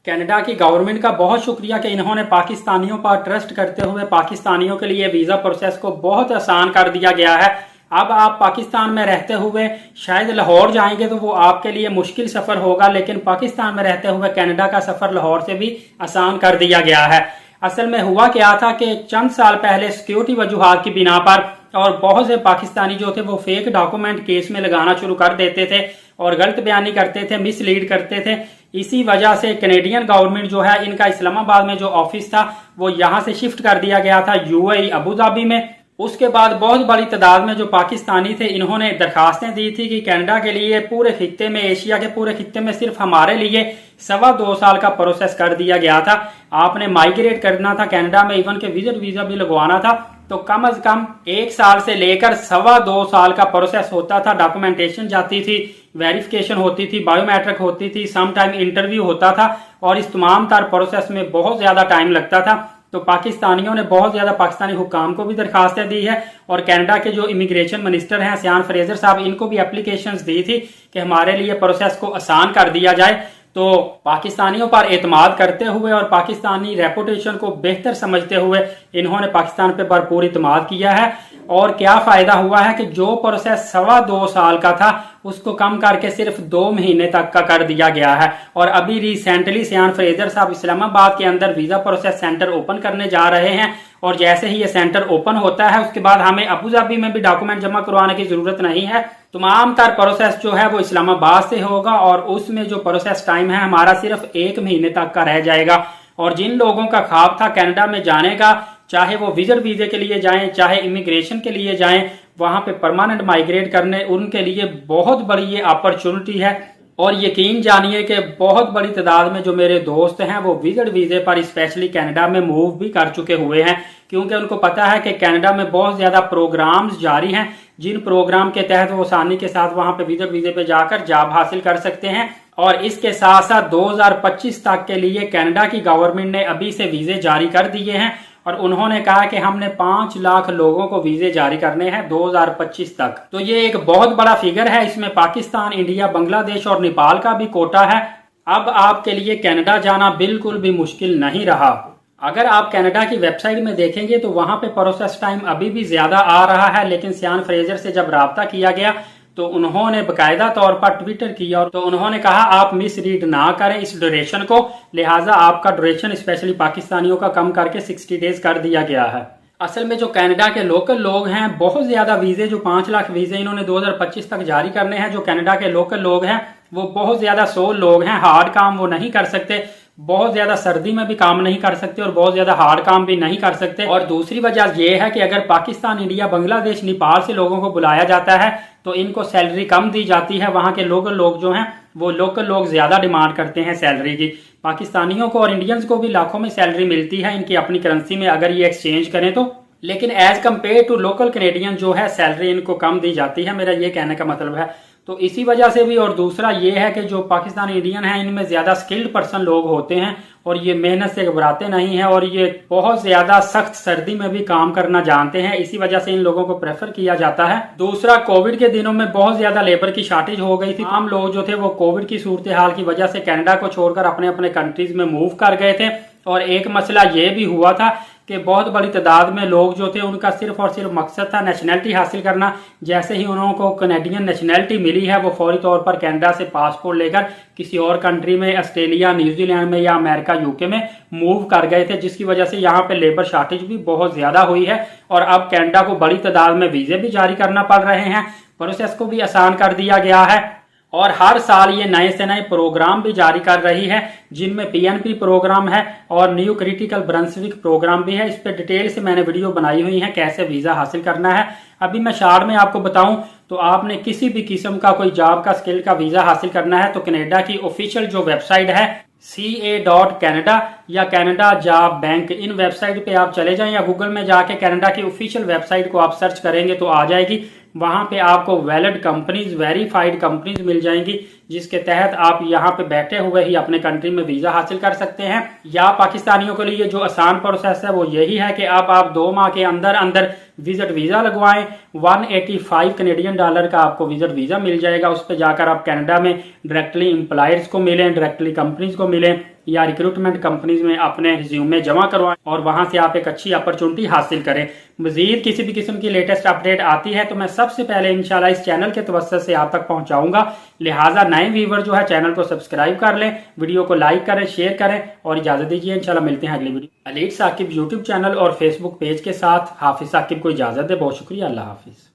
Canada की government का बहुत शुक्रिया कि इन्होंने पाकिस्तानियों पर ट्रस्ट करते हुए पाकिस्तानियों के लिए वीज़ा प्रोसेस को बहुत आसान कर दिया गया है। अब आप पाकिस्तान में रहते हुए शायद लाहौर जाएंगे तो वो आपके लिए मुश्किल सफ़र होगा, लेकिन पाकिस्तान में रहते हुए कनाडा का सफ़र लाहौर से भी आसान कर दिया गया है। असल में हुआ क्या था कि चंद साल पहले सिक्योरिटी वजूहात की बिना पर और बहुत से पाकिस्तानी जो थे वो फेक डॉक्यूमेंट केस में लगाना शुरू कर देते थे और गलत बयानी करते थे, मिसलीड करते थे। इसी वजह से कैनेडियन गवर्नमेंट जो है, इनका इस्लामाबाद में जो ऑफिस था वो यहाँ से शिफ्ट कर दिया गया था यूएई अबू धाबी में। उसके बाद बहुत बड़ी तादाद में जो पाकिस्तानी थे इन्होंने दरखास्तें दी थी कि कनाडा के लिए पूरे खित्ते में, एशिया के पूरे खित्ते में सिर्फ हमारे लिए 2.25 साल का प्रोसेस कर दिया गया था। आपने माइग्रेट करना था कनाडा में, इवन के विजिट वीजा भी लगवाना था, तो कम अज कम 1 साल से लेकर 2.25 साल का प्रोसेस होता था। डॉक्यूमेंटेशन जाती थी, वेरिफिकेशन होती थी, बायोमेट्रिक होती थी, सम टाइम इंटरव्यू होता था और इस तमाम तार प्रोसेस में बहुत ज्यादा टाइम लगता था। तो पाकिस्तानियों ने बहुत ज्यादा पाकिस्तानी हुकाम को भी दरखास्तें दी है और कनाडा के जो इमिग्रेशन मिनिस्टर हैं सियान फ्रेजर साहब, इनको भी एप्लीकेशंस दी थी कि हमारे लिए प्रोसेस को आसान कर दिया जाए। तो पाकिस्तानियों पर एतमाद करते हुए और पाकिस्तानी रेपुटेशन को बेहतर समझते हुए इन्होंने पाकिस्तान पे भरपूर एतमाद किया है। और क्या फायदा हुआ है कि जो प्रोसेस 2.25 साल का था उसको कम करके सिर्फ 2 महीने तक का कर दिया गया है। और अभी रिसेंटली सियान फ्रेजर साहब इस्लामाबाद के अंदर वीजा प्रोसेस सेंटर ओपन करने जा रहे हैं और जैसे ही ये सेंटर ओपन होता है उसके बाद हमें अबू धाबी में भी डॉक्यूमेंट जमा करवाने की जरूरत नहीं है। तमाम तर प्रोसेस जो है वो इस्लामाबाद से होगा और उसमें जो प्रोसेस टाइम है हमारा सिर्फ 1 महीने तक का रह जाएगा। और जिन लोगों का ख्वाब था कनाडा में जाने का, चाहे वो विजिट वीजे के लिए जाएं, चाहे इमिग्रेशन के लिए जाएं, वहां पे परमानेंट माइग्रेट करने, उनके लिए बहुत बड़ी ये अपॉर्चुनिटी है। और यकीन जानिए कि बहुत बड़ी तादाद में जो मेरे दोस्त हैं वो विजिट वीजे पर स्पेशली कनाडा में मूव भी कर चुके हुए हैं, क्योंकि उनको पता है कि कनाडा में बहुत ज्यादा प्रोग्राम्स जारी हैं जिन प्रोग्राम के तहत वो आसानी के साथ वहां पे विजिट वीजे पे जाकर जॉब हासिल कर सकते हैं। और इसके साथ साथ 2025 तक के लिए कनाडा की गवर्नमेंट ने अभी से वीजे जारी कर दिए हैं और उन्होंने कहा कि हमने 5 लाख लोगों को वीजे जारी करने हैं 2025 तक। तो ये एक बहुत बड़ा फिगर है। इसमें पाकिस्तान, इंडिया, बांग्लादेश और नेपाल का भी कोटा है। अब आपके लिए कनाडा जाना बिल्कुल भी मुश्किल नहीं रहा। अगर आप कनाडा की वेबसाइट में देखेंगे तो वहां पे प्रोसेस टाइम अभी भी ज्यादा आ रहा है, लेकिन सियान फ्रेजर से जब राब्ता किया गया तो उन्होंने बाकायदा तौर पर ट्विटर किया और तो उन्होंने कहा आप मिस रीड ना करें इस ड्यूरेशन को, लिहाजा आपका ड्यूरेशन स्पेशली पाकिस्तानियों का कम करके 60 डेज कर दिया गया है। असल में जो कनाडा के लोकल लोग हैं, बहुत ज्यादा वीजे, जो 5 लाख वीजे इन्होंने 2025 तक जारी करने हैं, जो कनाडा के लोकल लोग हैं वो बहुत ज्यादा सोल लोग हैं। हार्ड काम वो नहीं कर सकते, बहुत ज्यादा सर्दी में भी काम नहीं कर सकते और बहुत ज्यादा हार्ड काम भी नहीं कर सकते। और दूसरी वजह यह है कि अगर पाकिस्तान, इंडिया, बांग्लादेश, नेपाल से लोगों को बुलाया जाता है तो इनको सैलरी कम दी जाती है। वहां के लोकल लोग जो हैं वो लोकल लोग ज्यादा डिमांड करते हैं सैलरी की। पाकिस्तानियों को और इंडियंस को भी लाखों में सैलरी मिलती है इनकी अपनी करेंसी में अगर ये एक्सचेंज करें तो, लेकिन as compare to local Canadian जो है सैलरी इनको कम दी जाती है, मेरा ये कहने का मतलब है। तो इसी वजह से भी, और दूसरा ये है कि जो पाकिस्तानी इंडियन हैं इनमें ज्यादा स्किल्ड पर्सन लोग होते हैं और ये मेहनत से घबराते नहीं हैं और ये बहुत ज्यादा सख्त सर्दी में भी काम करना जानते हैं, इसी वजह से इन लोगों को प्रेफर किया जाता है। दूसरा, कोविड के दिनों में बहुत ज्यादा लेबर की शॉर्टेज हो गई थी। आम लोग जो थे वो कोविड की सूरत हाल की वजह से कनाडा को छोड़कर अपने अपने कंट्रीज में मूव कर गए थे। और एक मसला ये भी हुआ था कि बहुत बड़ी तादाद में लोग जो थे उनका सिर्फ और सिर्फ मकसद था नेशनैलिटी हासिल करना। जैसे ही उनको कैनेडियन नेशनैलिटी मिली है वो फौरी तौर पर कनाडा से पासपोर्ट लेकर किसी और कंट्री में, ऑस्ट्रेलिया, न्यूजीलैंड में या अमेरिका, यूके में मूव कर गए थे, जिसकी वजह से यहाँ पे लेबर शॉर्टेज भी बहुत ज्यादा हुई है। और अब कनाडा को बड़ी तादाद में वीजे भी जारी करना पड़ रहे हैं, प्रोसेस को भी आसान कर दिया गया है और हर साल ये नए से नए प्रोग्राम भी जारी कर रही है, जिनमें पीएनपी प्रोग्राम है और न्यू क्रिटिकल ब्रंसविक प्रोग्राम भी है। इस पे डिटेल से मैंने वीडियो बनाई हुई है कैसे वीजा हासिल करना है। अभी मैं शॉर्ट में आपको बताऊं तो आपने किसी भी किस्म का कोई जॉब का, स्किल का वीजा हासिल करना है तो कनाडा की ऑफिशियल जो वेबसाइट है ca.canada या कनाडा जॉब बैंक, इन वेबसाइट पे आप चले जाएं या गूगल में जाके कनाडा की ऑफिशियल वेबसाइट को आप सर्च करेंगे तो आ जाएगी। वहां पे आपको वैलिड कंपनीज, वेरीफाइड कंपनीज मिल जाएंगी जिसके तहत आप यहाँ पे बैठे हुए ही अपने कंट्री में वीजा हासिल कर सकते हैं। या पाकिस्तानियों के लिए जो आसान प्रोसेस है वो यही है कि अब आप 2 माह के अंदर अंदर विजिट वीजा लगवाएं। 185 कैनेडियन डॉलर का आपको विजिट वीजा मिल जाएगा। उस पर जाकर आप कनाडा में डायरेक्टली एम्प्लॉयर्स को मिलें, डायरेक्टली कंपनीज को मिलें या रिक्रूटमेंट कंपनीज में अपने रिज्यूमे जमा करवाएं और वहां से आप एक अच्छी अपॉर्चुनिटी हासिल करें। मजीद किसी भी किस्म की लेटेस्ट अपडेट आती है तो मैं सबसे पहले इंशाल्लाह इस चैनल के तवज्जुह से आप तक पहुंचाऊंगा। लिहाजा नए व्यूवर जो है चैनल को सब्सक्राइब कर लें, वीडियो को लाइक करें, शेयर करें और इजाजत दीजिए। इंशाल्लाह मिलते हैं अगली video. Elite Saqib YouTube channel और फेसबुक पेज के साथ हाफिज साकिब को इजाजत दे। बहुत शुक्रिया। अल्लाह हाफिज।